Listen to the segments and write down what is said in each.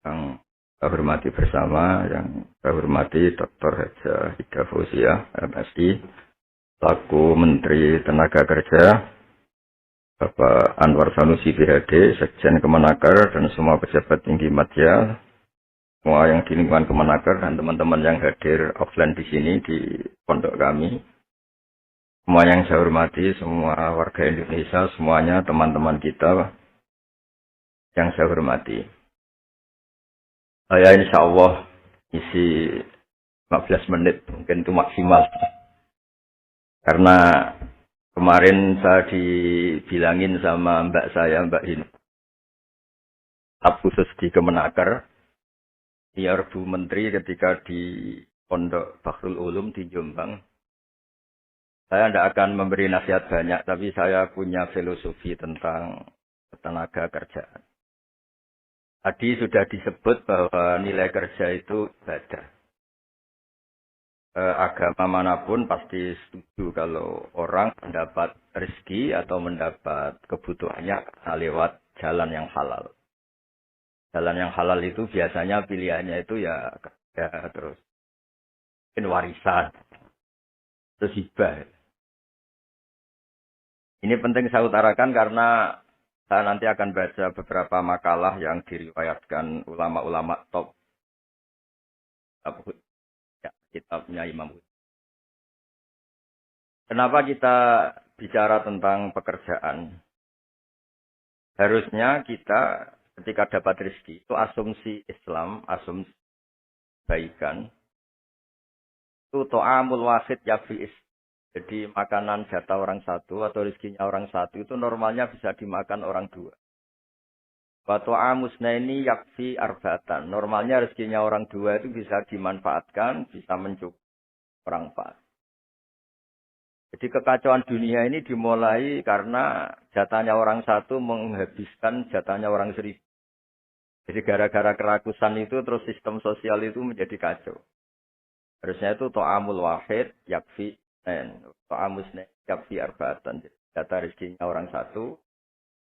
Yang saya hormati bersama, yang saya hormati Dr. Haja Ida Fauziah, MSI, selaku Menteri Tenaga Kerja, Bapak Anwar Sanusi PhD, Sekjen Kemenaker, dan semua pejabat tinggi media, semua yang di lingkungan Kemenaker, dan teman-teman yang hadir offline di sini, di pondok kami. Semua yang saya hormati, semua warga Indonesia, semuanya teman-teman kita yang saya hormati. Saya insya Allah isi 15 menit, mungkin itu maksimal. Karena kemarin saya dibilangin sama mbak saya, Mbak Hin, staf khusus di Kemenaker, biar Bu Menteri ketika di Pondok Bahrul Ulum di Jombang. Saya tidak akan memberi nasihat banyak, tapi saya punya filosofi tentang tenaga kerjaan. Tadi sudah disebut bahwa nilai kerja itu ibadah. Agama manapun pasti setuju kalau orang mendapat rezeki atau mendapat kebutuhannya lewat jalan yang halal. Jalan yang halal itu biasanya pilihannya itu ya kerja, terus warisan, terus hibah. Ini penting saya utarakan karena saya nanti akan baca beberapa makalah yang diriwayatkan ulama-ulama top kitabnya Imam Hud. Kenapa kita bicara tentang pekerjaan? Harusnya kita ketika dapat rezeki itu asumsi Islam, asumsi kebaikan. Itu to'amul wahid yafi'is. Jadi makanan jatah orang satu atau rezekinya orang satu itu normalnya bisa dimakan orang dua. Wa to'amusna ini yakfi arbatan. Normalnya rezekinya orang dua itu bisa dimanfaatkan, bisa mencukupi orang empat. Jadi kekacauan dunia ini dimulai karena jatahnya orang satu menghabiskan jatahnya orang seribu. Jadi gara-gara kerakusan itu terus sistem sosial itu menjadi kacau. Harusnya itu to'amul wahid yakfi to'amusna yakfi arbatan. Jatah rezekinya orang satu,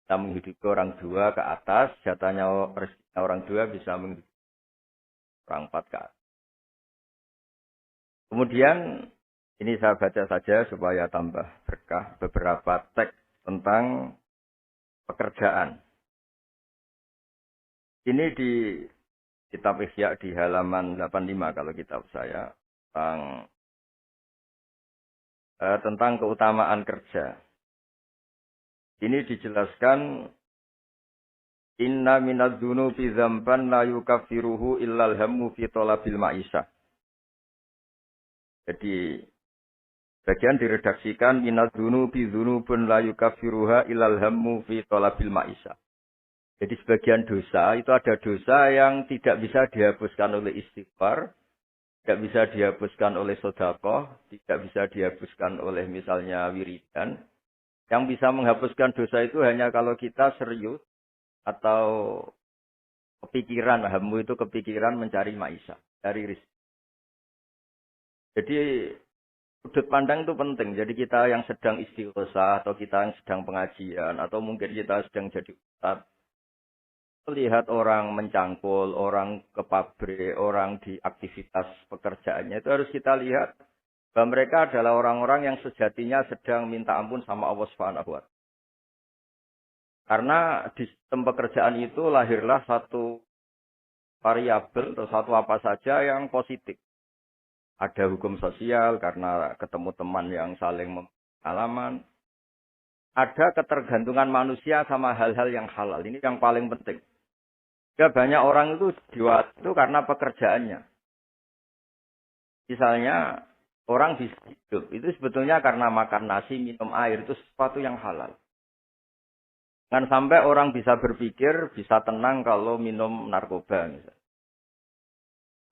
kita menghidupi orang dua ke atas, jatahnya rezekinya orang dua bisa menghidupi orang empat ke atas. Kemudian ini saya baca saja supaya tambah berkah beberapa teks tentang pekerjaan. Ini di kitab Ihya di halaman 85 kalau kitab saya tentang keutamaan kerja. Ini dijelaskan inna minadz-dzunubi dzamban la yukaffiruhu illal hammu fi talabil ma'isyah. Jadi bagian diredaksikan minadz-dzunubi dzunubun la yukaffiruha illal hammu fi talabil ma'isyah. Jadi sebagian dosa itu ada dosa yang tidak bisa dihapuskan oleh istighfar, tidak bisa dihapuskan oleh sedekah, tidak bisa dihapuskan oleh misalnya wiridan. Yang bisa menghapuskan dosa itu hanya kalau kita serius atau kepikiran, hammu itu kepikiran mencari maisha, cari rezeki. Jadi sudut pandang itu penting. Jadi kita yang sedang istighosah atau kita yang sedang pengajian atau mungkin kita sedang jadi ustaz, lihat orang mencangkul, orang ke pabrik, orang di aktivitas pekerjaannya itu harus kita lihat bahwa mereka adalah orang-orang yang sejatinya sedang minta ampun sama Allah Subhanahu wa Ta'ala. Karena di sistem pekerjaan itu lahirlah satu variabel atau satu apa saja yang positif. Ada hukum sosial karena ketemu teman yang saling pengalaman. Ada ketergantungan manusia sama hal-hal yang halal. Ini yang paling penting. Ya, banyak orang itu diwat itu karena pekerjaannya. Misalnya orang bisa hidup itu sebetulnya karena makan nasi, minum air itu sesuatu yang halal. Jangan sampai orang bisa berpikir, bisa tenang kalau minum narkoba misalnya.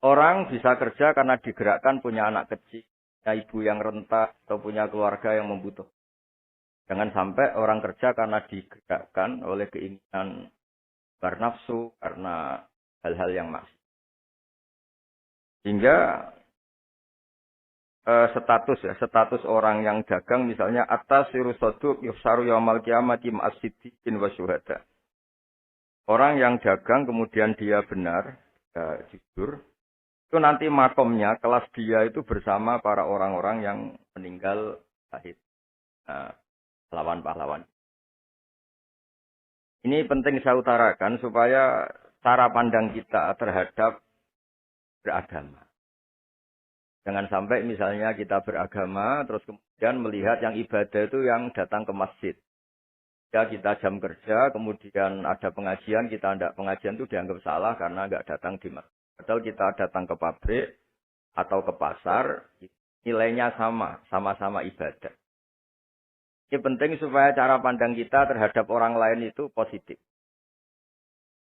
Orang bisa kerja karena digerakkan punya anak kecil, punya ibu yang renta atau punya keluarga yang membutuhkan. Jangan sampai orang kerja karena digerakkan oleh keinginan bernafsu karena hal-hal yang maksiat. Sehingga status orang yang dagang misalnya atas siru soduk yufsaru yaumal qiyamati ma'as siddiqin wa syuhada. Orang yang dagang kemudian dia benar, ya, jujur, itu nanti makomnya, kelas dia itu bersama para orang-orang yang meninggal syahid. Nah, pahlawan-pahlawan. Ini penting saya utarakan supaya cara pandang kita terhadap beragama. Jangan sampai misalnya kita beragama, terus kemudian melihat yang ibadah itu yang datang ke masjid. Ya kita jam kerja, kemudian ada pengajian, kita tidak pengajian itu dianggap salah karena nggak datang di masjid. Padahal kita datang ke pabrik atau ke pasar, nilainya sama, sama-sama ibadah. Ini penting supaya cara pandang kita terhadap orang lain itu positif.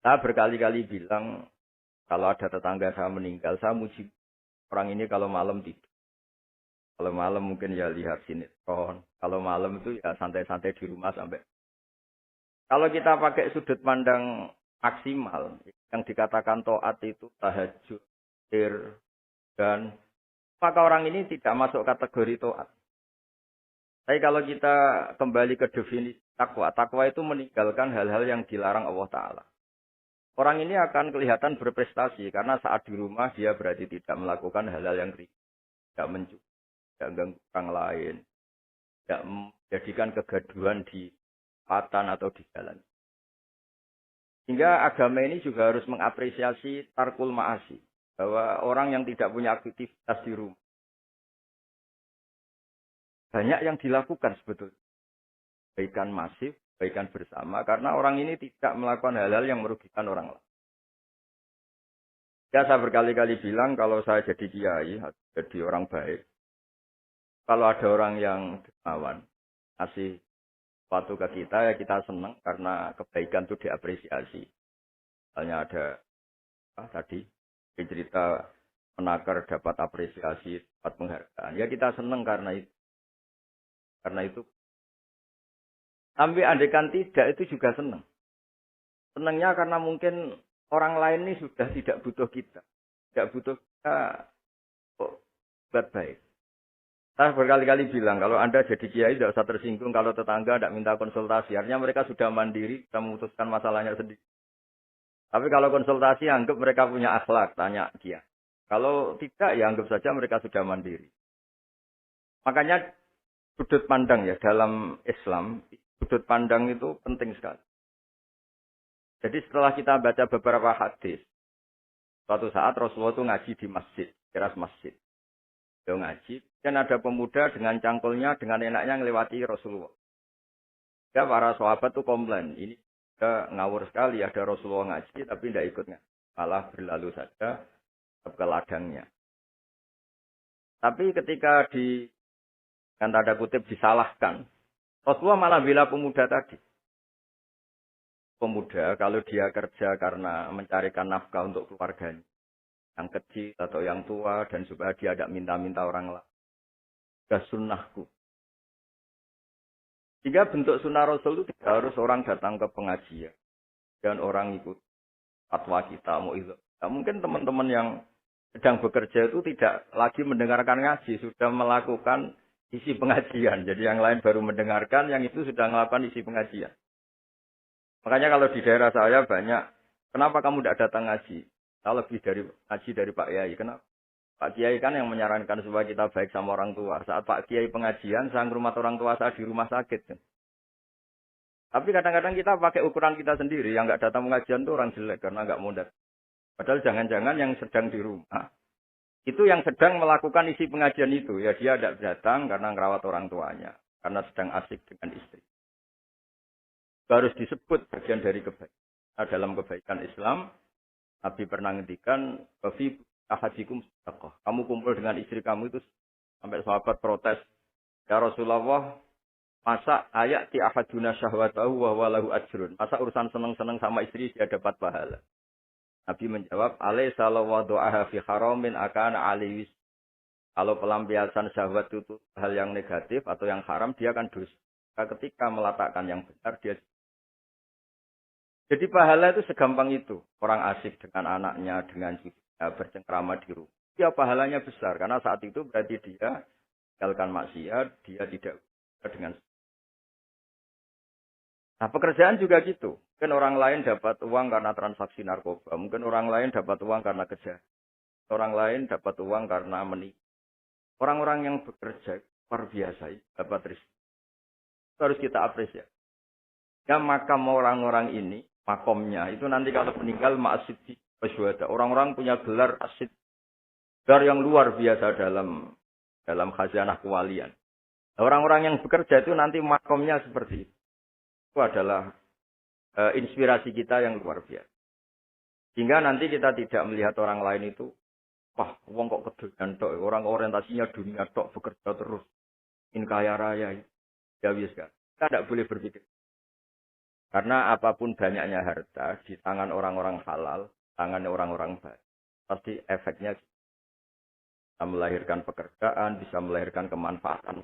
Saya berkali-kali bilang, kalau ada tetangga saya meninggal, saya muji orang ini kalau malam tidur. Kalau malam mungkin ya lihat sinetron. Kalau malam itu ya santai-santai di rumah sampai. Kalau kita pakai sudut pandang maksimal, yang dikatakan taat itu tahajud, dan maka orang ini tidak masuk kategori taat. Tapi kalau kita kembali ke definisi takwa, takwa itu meninggalkan hal-hal yang dilarang Allah Ta'ala. Orang ini akan kelihatan berprestasi karena saat di rumah dia berarti tidak melakukan hal-hal yang ringan, tidak mencuri, tidak mengganggu orang lain, tidak menjadikan kegaduhan di patan atau di jalan. Sehingga agama ini juga harus mengapresiasi tarkul ma'asi, bahwa orang yang tidak punya aktivitas di rumah banyak yang dilakukan sebetulnya. Kebaikan masif, kebaikan bersama. Karena orang ini tidak melakukan hal-hal yang merugikan orang lain. Ya saya berkali-kali bilang kalau saya jadi kiai, jadi orang baik. Kalau ada orang yang dermawan, ngasih sesuatu ke kita, ya kita senang karena kebaikan itu diapresiasi. Misalnya ada tadi cerita menakar dapat apresiasi, dapat penghargaan. Ya kita senang karena itu. Karena itu. Tapi andaikan tidak, itu juga senang. Senangnya karena mungkin orang lain ini sudah tidak butuh kita. Tidak butuh kita kok buat baik. Saya berkali-kali bilang, kalau Anda jadi kiai tidak usah tersinggung kalau tetangga tidak minta konsultasi. Artinya mereka sudah mandiri, sudah memutuskan masalahnya sendiri. Tapi kalau konsultasi, anggap mereka punya akhlak, tanya dia. Kalau tidak, ya anggap saja mereka sudah mandiri. Makanya sudut pandang ya dalam Islam, sudut pandang itu penting sekali. Jadi setelah kita baca beberapa hadis, suatu saat Rasulullah itu ngaji di masjid, teras masjid. Dia ngaji, dan ada pemuda dengan cangkulnya, dengan enaknya melewati Rasulullah. Ya para sahabat itu komplain, ini sudah ngawur sekali, ada Rasulullah ngaji, tapi tidak ikutnya. Malah berlalu saja ke ladangnya. Tapi ketika dengan tanda kutip disalahkan, Rasulullah malah bela pemuda tadi. Pemuda kalau dia kerja karena mencarikan nafkah untuk keluarganya, yang kecil atau yang tua, dan supaya dia tidak minta-minta orang lain. Sudah sunnahku. Jika bentuk sunnah Rasul itu tidak harus orang datang ke pengajian, dan orang ikut fatwa kita, mau itu. Nah, mungkin teman-teman yang sedang bekerja itu tidak lagi mendengarkan ngaji, sudah melakukan isi pengajian. Jadi yang lain baru mendengarkan, yang itu sudah melakukan isi pengajian. Makanya kalau di daerah saya banyak, kenapa kamu tidak datang ngaji? Saya lebih dari ngaji dari Pak Kiai. Kenapa? Pak Kiai kan yang menyarankan supaya kita baik sama orang tua. Saat Pak Kiai pengajian, saya ngurmat orang tua saya di rumah sakit. Tapi kadang-kadang kita pakai ukuran kita sendiri. Yang nggak datang pengajian itu orang jelek karena nggak mau datang. Padahal jangan-jangan yang sedang di rumah. Itu yang sedang melakukan isi pengajian itu. Ya dia tidak datang karena merawat orang tuanya. Karena sedang asik dengan istri. Harus disebut bagian dari kebaikan. Nah, dalam kebaikan Islam, Nabi pernah ngendikan, "Fi ahadikum sedekah." Kamu kumpul dengan istri kamu itu sampai sahabat protes. Ya Rasulullah, masa ayat ti ahaduna syahwatahu wa huwa lahu ajrun. Masa urusan seneng-seneng sama istri dia dapat pahala. Nabi menjawab, "Alaysa law wada'aha fi haramin akana aliwis." Kalau pelampiasan syahwat itu hal yang negatif atau yang haram, dia akan dosa. Ketika meletakkan yang benar, dia. Jadi pahala itu segampang itu. Orang asik dengan anaknya, dengan cucunya, bercengkrama di rumah. Ya pahalanya besar. Karena saat itu berarti dia tinggalkan maksiat, dia tidak dengan. Nah, pekerjaan juga gitu. Mungkin orang lain dapat uang karena transaksi narkoba. Mungkin orang lain dapat uang karena kejahatan. Orang lain dapat uang karena menikah. Orang-orang yang bekerja luar biasa dapat rezeki. Harus kita apresiasi. Ya makam orang-orang ini, makomnya itu nanti kalau meninggal ma'asiddi wasyuhada. Orang-orang punya gelar asid. Gelar yang luar biasa dalam khazanah kewalian. Orang-orang yang bekerja itu nanti makomnya seperti itu. Itu adalah inspirasi kita yang luar biasa. Sehingga nanti kita tidak melihat orang lain itu, wah, wong kok kedudukan tok, orang orientasinya dunia tok, bekerja terus, ingin kaya raya, ya kan. Kita tidak boleh berpikir. Karena apapun banyaknya harta di tangan orang-orang halal, tangan orang-orang baik, pasti efeknya bisa melahirkan pekerjaan, bisa melahirkan kemanfaatan.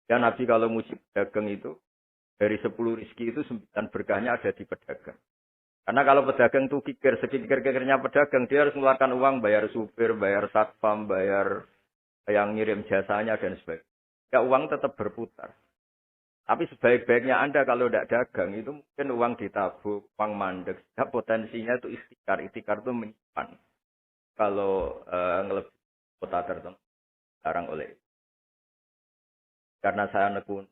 Dan Nabi kalau musim dagang itu, dari 10 rizki itu 9 berkahnya ada di pedagang. Karena kalau pedagang itu sekikir-kikirnya pedagang, dia harus mengeluarkan uang, bayar supir, bayar satpam, bayar yang ngirim jasanya, dan sebagainya. Ya uang tetap berputar. Tapi sebaik-baiknya Anda kalau tidak dagang, itu mungkin uang ditabung, uang mandek. Ya, potensinya itu ikhtikar. Ikhtikar itu menyimpan. Kalau ngelebih kota tertentu, larang oleh. Karena saya nekun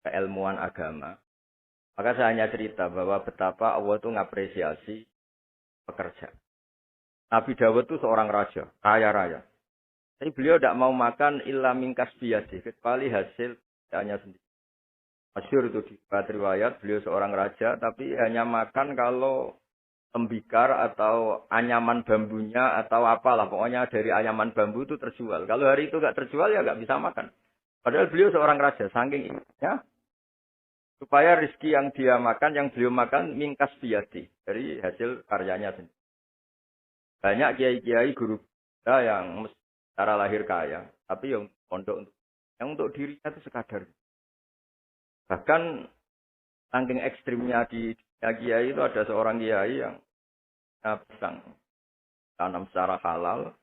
keilmuan agama, maka saya hanya cerita bahwa betapa Allah itu ngapresiasi pekerja. Nabi Dawud itu seorang raja, kaya raya. Tapi beliau tidak mau makan illa mingkas biyadi, kecuali hasil hanya sendiri. Masyhur itu di riwayat, beliau seorang raja, tapi hanya makan kalau tembikar atau anyaman bambunya atau apalah. Pokoknya dari anyaman bambu itu terjual. Kalau hari itu nggak terjual ya nggak bisa makan. Padahal beliau seorang raja, saking ingatnya. Supaya rezeki yang dia makan, yang beliau makan, mingkas biyadi. Dari hasil karyanya sendiri. Banyak kiai-kiai guru kita yang secara lahir kaya. Tapi yang untuk dirinya itu sekadar. Bahkan saking ekstrimnya di kiai itu ada seorang kiai yang pisang tanam secara halal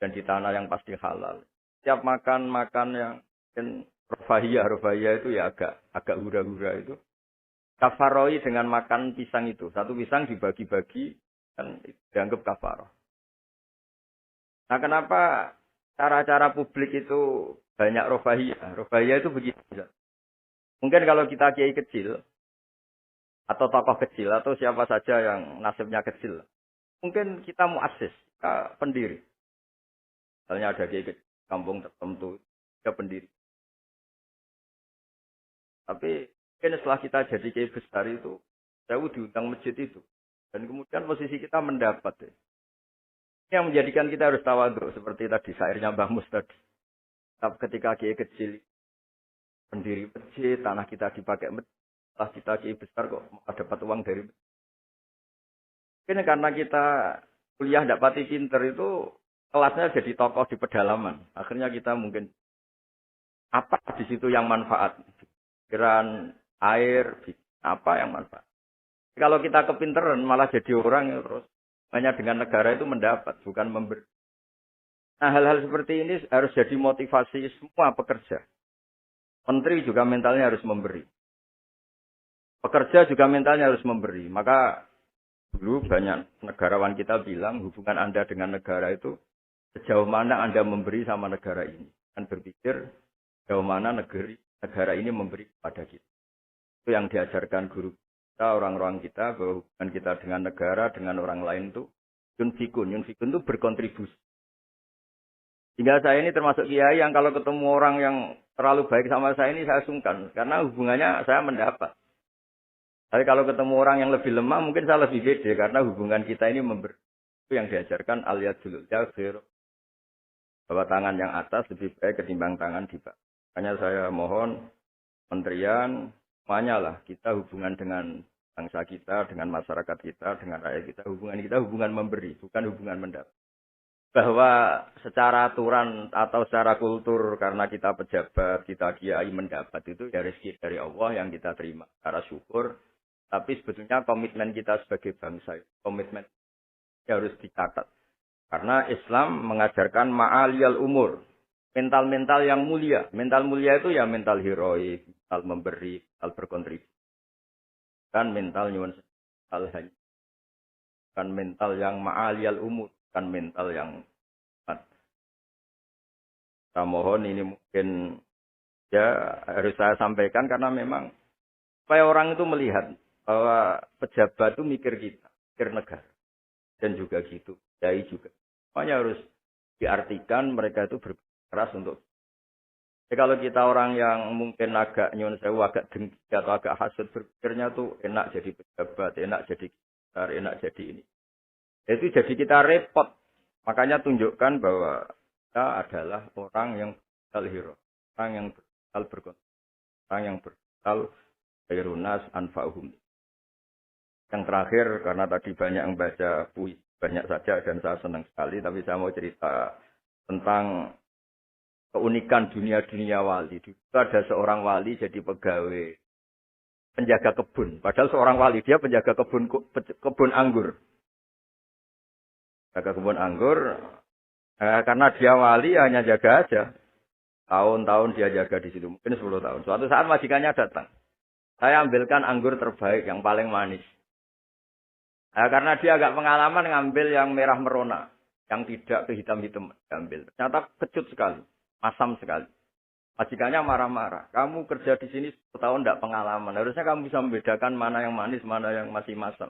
dan di tanah yang pasti halal. Setiap makan yang rofahiyah itu ya agak hura-hura itu. Kafaroi dengan makan pisang itu. Satu pisang dibagi-bagi dan dianggap kafaroh. Nah kenapa cara-cara publik itu banyak rofahiyah? Rofahiyah itu begitu. Mungkin kalau kita kiai kecil, atau tokoh kecil, atau siapa saja yang nasibnya kecil, mungkin kita muassis, kita pendiri. Misalnya ada kiai kecil, kampung tertentu, dia pendiri. Tapi mungkin setelah kita jadi kiai besar itu, jauh diundang masjid itu. Dan kemudian posisi kita mendapat. Ini yang menjadikan kita harus tawadhu, seperti tadi syairnya Mbah Mus tadi. Tapi ketika kiai kecil, pendiri masjid, tanah kita dipakai masjid, setelah kita kiai besar kok dapat uang dari masjid. Ini karena kita kuliah tidak pati pinter itu, kelasnya jadi tokoh di pedalaman. Akhirnya kita mungkin, apa di situ yang manfaat? Pikiran, air, apa yang manfaat? Kalau kita kepinteran malah jadi orang yang terus hanya dengan negara itu mendapat, bukan memberi. Nah hal-hal seperti ini harus jadi motivasi semua pekerja. Menteri juga mentalnya harus memberi. Pekerja juga mentalnya harus memberi. Maka dulu banyak negarawan kita bilang hubungan Anda dengan negara itu sejauh mana Anda memberi sama negara ini. Dan berpikir sejauh mana negara ini memberi kepada kita. Itu yang diajarkan guru kita, orang-orang kita, bahwa hubungan kita dengan negara, dengan orang lain itu yunfikun. Yunfikun itu berkontribusi. Hingga saya ini termasuk kiai yang kalau ketemu orang yang terlalu baik sama saya ini saya sungkan. Karena hubungannya saya mendapat. Tapi kalau ketemu orang yang lebih lemah mungkin saya lebih pede. Karena hubungan kita ini memberi. Itu yang diajarkan al-yadul yasir. Bahwa tangan yang atas lebih baik ketimbang tangan di bawah. Makanya saya mohon menterian, semuanya lah. Kita hubungan dengan bangsa kita, dengan masyarakat kita, dengan rakyat kita. Hubungan kita hubungan memberi, bukan hubungan mendapat. Bahwa secara aturan atau secara kultur karena kita pejabat, kita kiai mendapat itu ya rezeki dari Allah yang kita terima secara syukur. Tapi sebetulnya komitmen kita sebagai bangsa, komitmen harus dicatat. Karena Islam mengajarkan ma'aliyal umur. mental-mental yang mulia. Mental mulia itu ya mental heroik, mental memberi, mental berkontribusi. Kan mental nyuwun hal hanya. Kan mental yang ma'aliyal umur. Kan mental yang saya mohon ini mungkin ya harus saya sampaikan karena memang supaya orang itu melihat bahwa pejabat itu mikir kita, mikir negara. Dan juga gitu, kiai juga. Makanya harus diartikan mereka itu berkeras untuk. Jadi kalau kita orang yang mungkin agak nyun sewu, agak dengki atau agak hasut berpikirnya tuh enak jadi pejabat, enak jadi besar, enak jadi ini. Itu jadi kita repot. Makanya tunjukkan bahwa kita adalah orang yang bersal hero, orang yang bersal berkontak, orang yang bersal khairunas anfa'uhum. Yang terakhir, karena tadi banyak yang baca puisi, banyak saja dan saya senang sekali, tapi saya mau cerita tentang keunikan dunia-dunia wali. Itu ada seorang wali jadi pegawai penjaga kebun. Padahal seorang wali, dia penjaga kebun anggur. Jaga kebun anggur, karena dia wali hanya jaga aja. Tahun-tahun dia jaga di situ, mungkin 10 tahun. Suatu saat majikannya datang. Saya ambilkan anggur terbaik, yang paling manis. Karena dia agak pengalaman ngambil yang merah merona. Yang tidak kehitam-hitam diambil. Ternyata kecut sekali. Masam sekali. Majikannya marah-marah. Kamu kerja di sini 10 tahun tidak pengalaman. Harusnya kamu bisa membedakan mana yang manis, mana yang masih masam.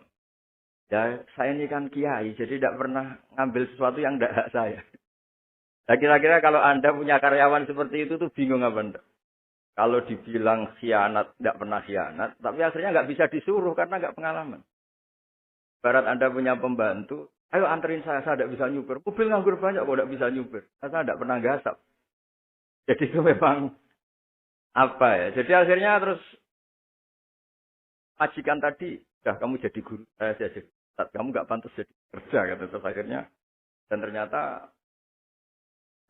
Ya, saya ini kan kiai, jadi tidak pernah ngambil sesuatu yang tidak hak saya. Nah, kira-kira kalau Anda punya karyawan seperti itu tuh bingung apa enggak? Kalau dibilang khianat, tidak pernah khianat. Tapi akhirnya nggak bisa disuruh karena nggak pengalaman. Barat Anda punya pembantu, ayo anterin saya tidak bisa nyupir. Mobil nganggur banyak kok tidak bisa nyupir. Saya tidak pernah gasap. Jadi itu memang apa ya. Jadi akhirnya terus majikan tadi, dah kamu jadi guru, saya jadi ustaz, kamu nggak pantas jadi kerja gitu. Terus akhirnya, dan ternyata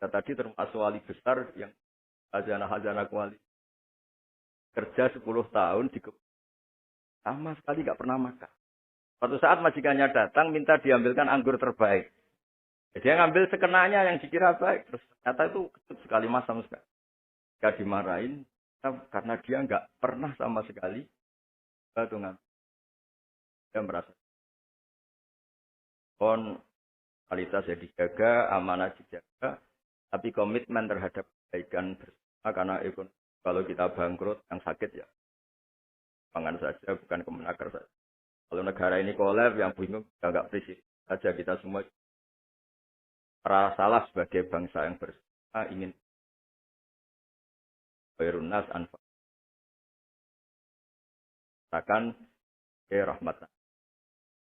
tadi termasuk wali besar yang hajana kuali. Kerja 10 tahun di sama sekali nggak pernah makan. Suatu saat majikannya datang minta diambilkan anggur terbaik. Jadi dia ngambil sekenanya yang dikira baik. Terus ternyata itu kecut sekali, masam sekali. Gak dimarahin karena dia nggak pernah sama sekali batu ngambil. Dia merasa kualitas ya dijaga, amanah dijaga, tapi komitmen terhadap kebaikan bersama karena kalau kita bangkrut yang sakit ya pangan saja, bukan kemenaker saja. Kalau negara ini kolab, yang bingung nggak presisi saja, kita semua merasa salah sebagai bangsa yang bersama ingin khairunas anfa. Katakan rahmatan.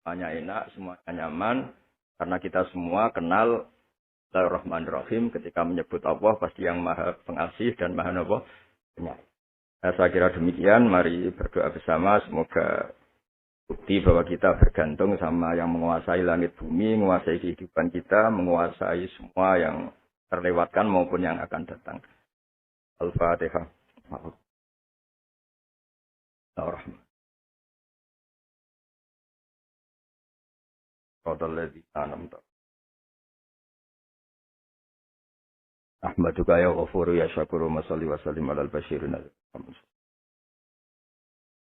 Semuanya enak, semuanya nyaman, karena kita semua kenal Bismillahirrahmanirrahim. Ketika menyebut Allah pasti yang maha pengasih dan maha penyayang. Saya kira demikian, mari berdoa bersama, semoga bukti bahwa kita bergantung sama yang menguasai langit bumi, menguasai kehidupan kita, menguasai semua yang terlewatkan maupun yang akan datang. Al-Fatihah. Bismillahirrahmanirrahim. Ahmaduka ya ghafuru ya syakuru masalli wa sallim alal basyirin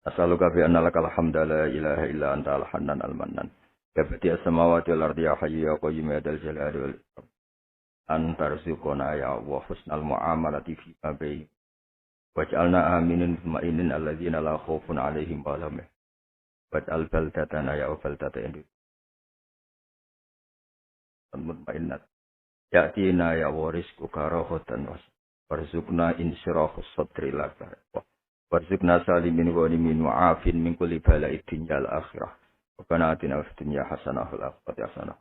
As'aluka bi anna lakal hamda la ilaha illa anta al-hannan al-mannan. Ya badi as-samawati wal ardi ya hayyu ya qayyum ya dzal jalali wal ikram. Anta rizquna ya wa husnal muamalati fi ma bayn. Waj'alna aminin mutmainin alladzina la khaufun 'alaihim wa lahum yahzanun. Waj'al baldatana ya baldatan mutmainnat. Ya'tina ya warisku karahotan warzuqna insyirahus sadri laka. Warzuqna salimin wa limin wa'afin min kulli bala'id dunya al-akhirah. Wa kana atina fid dunya hasanah wal akhirati hasanah.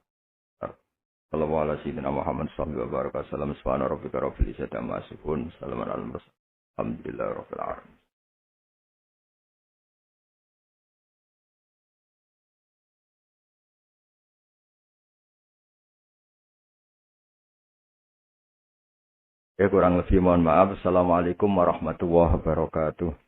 Sallallahu ala sayyidina Muhammad sallallahu alaihi wasallam. Subhana rabbika rabbil izzati amma yasifun. Salamun alal mursalin. Alhamdulillahi rabbil alamin. Ya kurang lebih mohon maaf. Assalamualaikum warahmatullahi wabarakatuh.